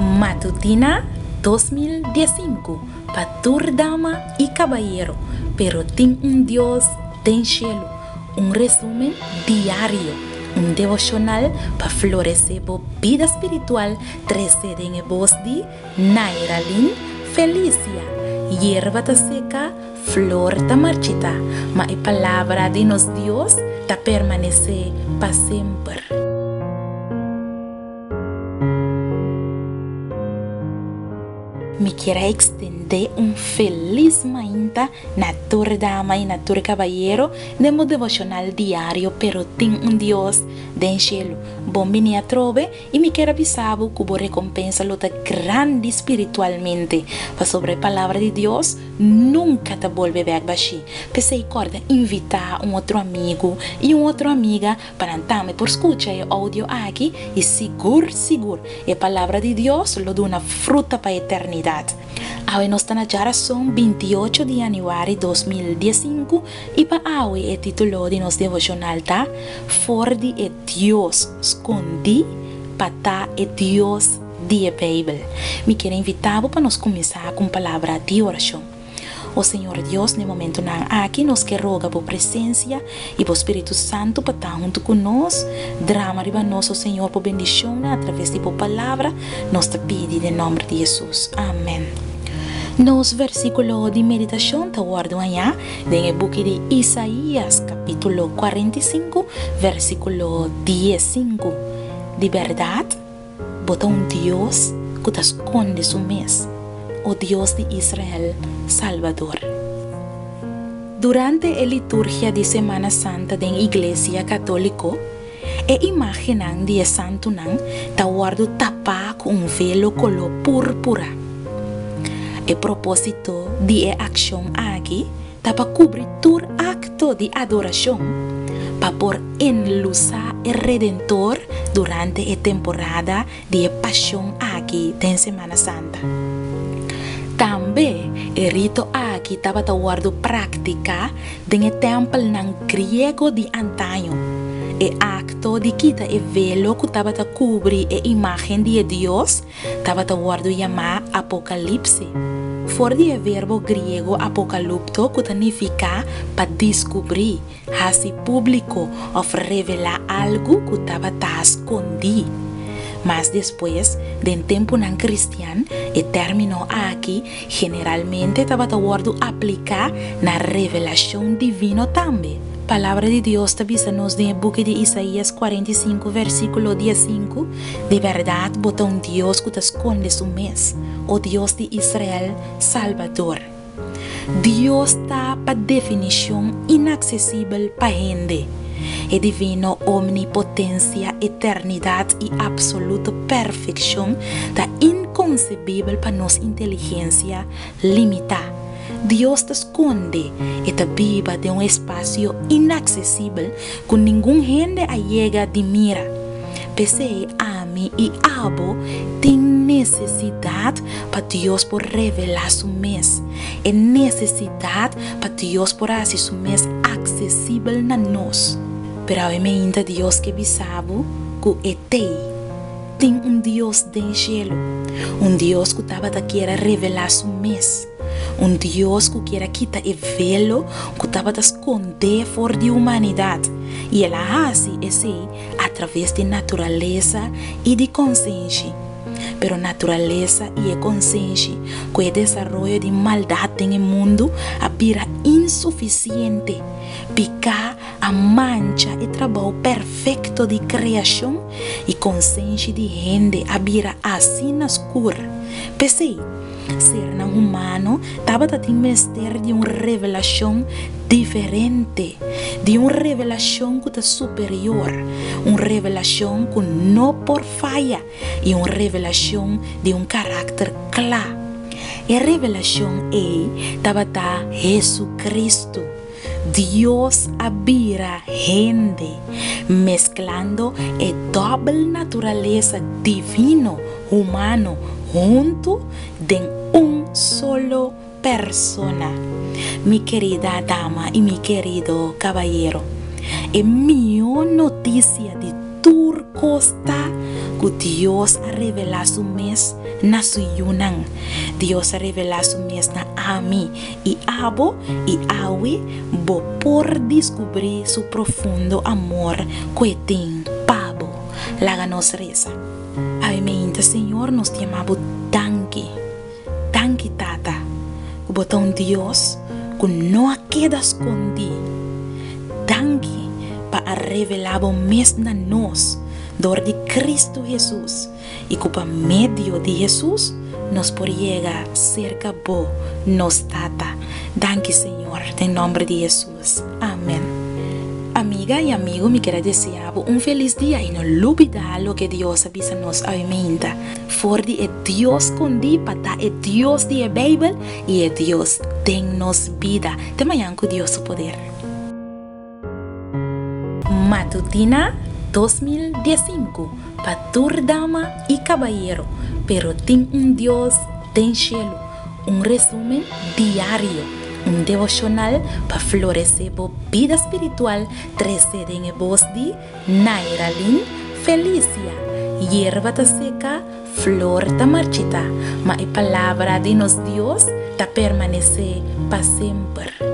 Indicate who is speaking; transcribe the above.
Speaker 1: Matutina 2015 para dama y caballero, pero tem Dios tem cielo. Resumen diario, devocional para florecer por vida espiritual. 13 de voz de Nairalin Felicia. Hierba ta seca, flor ta marchita, mas a palavra de nos Dios ta permanece para sempre. Me quero extender feliz mainta na tua dama e na tua caballero de meu devocional diário, pero tem Deus den cielo. Bom vini a trove e me quero avisar que vou recompensa luta grande espiritualmente. Para sobre a palavra de Deus, nunca te volve back baixi. Pensei corda invitar outro amigo e outra amiga para também por escutar o áudio aqui e seguro, a palavra de Deus lo dá uma fruta para a eternidade. Hoje nós estamos na geração 28 de janeiro de 2015 e para hoje o título de nosso devocional tá For de Deus escondi para Deus de Bíblia. Me quero invitar para nós começar com a palavra de oração. O Senhor Deus, no momento aqui, nos que roga por presença e por Espírito Santo para estar junto conosco. Drama riba nosso Senhor por bendição através de por palavra. Nós te pedimos em nome de Jesus. Amém. Nos versículos de meditação te guardo amanhã no book de Isaías, capítulo 45, versículo 15. De verdade, bota Deus que te esconde su mês. O Dios de Israel, Salvador. Durante a liturgia de Semana Santa da Igreja Católica, a imagem de Santo está guardado tapado com velo color púrpura. O propósito de a ação aqui está para cobrir todo acto de adoração, para por enluzar o Redentor durante a temporada de paixão aqui da Semana Santa. Também, o rito aqui estava guardado prática no templo grego de antaño. O acto de quitar o velo que estava a cobrir a imagem de Deus estava guardado chamado Apocalipse. Fora do verbo grego apocalipto, que significa para descobrir, fazer público ou revelar algo que estava escondido. Mas depois, do tempo não cristiano, o término aqui generalmente estava guardado aplicar na revelação divina também. A palavra de Deus te avisa-nos no book de Isaías 45, versículo 15. De verdade, bota Deus que te esconde su mês, o Deus de Israel, Salvador. Deus está, para definição, inacessível para a gente. É divino, omnipotência, eternidade e absoluta perfeição está inconcebível para nossa inteligência limitada. Deus te esconde e te viva de espaço inacessível que nenhum gente chega de mira. Pensei a mim e abo tem necessidade para Deus por revelar su mês. É necessidade para Deus por fazer su mês acessível na nós. Pero a mim Deus que sabe que tem Deus do cielo, Deus que estava querer revelar su mês, Deus que quer quitar o velo que estava a esconder fora da humanidade. E ela faz isso através de natureza e de consciência. Pero natureza e a consciência, com o desenvolvimento de maldade no mundo, vira insuficiente. Picar a mancha e trabalho perfeito de criação e consciência de gente vira assim na escura. Pensei, ser não humano estava a investir de uma revelação diferente, de uma revelação que é superior, uma revelação que não por falha e uma revelação de um caráter claro. E a revelação estava a Jesus Cristo. Deus abira gente, mesclando a doble natureza divino, humano, junto de solo persona. Mi querida dama y mi querido caballero, é minha notícia de tur costa Dios a revelar su mes na su yunan. Dios a revelar su mes na ami y abo y awi bo por descubrir su profundo amor cuetin pabo laga nos reza. Aimeinta Señor nos llamamos tanki tata. Bota un Dios que no queda escondido. Tanki para revelar o mes na nos dor de Cristo Jesús y que por medio de Jesús nos por llegar cerca bo nos tata. Danke Señor, en nombre de Jesús. Amén. Amiga y amigo, me quiero desear un feliz día y no olvidar lo que Dios avisa nos a mente. For de Dios con di pata Dios de Bible y Dios tennos vida. Te mañana con Dios su poder. Matutina 2015 Patur dama y caballero, pero tin un Dios ten cielo. Un resumen diario, un devocional para florecer la vida espiritual. 13 en voz de Nairalin Felicia. Hierba ta seca, flor ta marchita, mas la palabra de nos Dios ta permanece para siempre.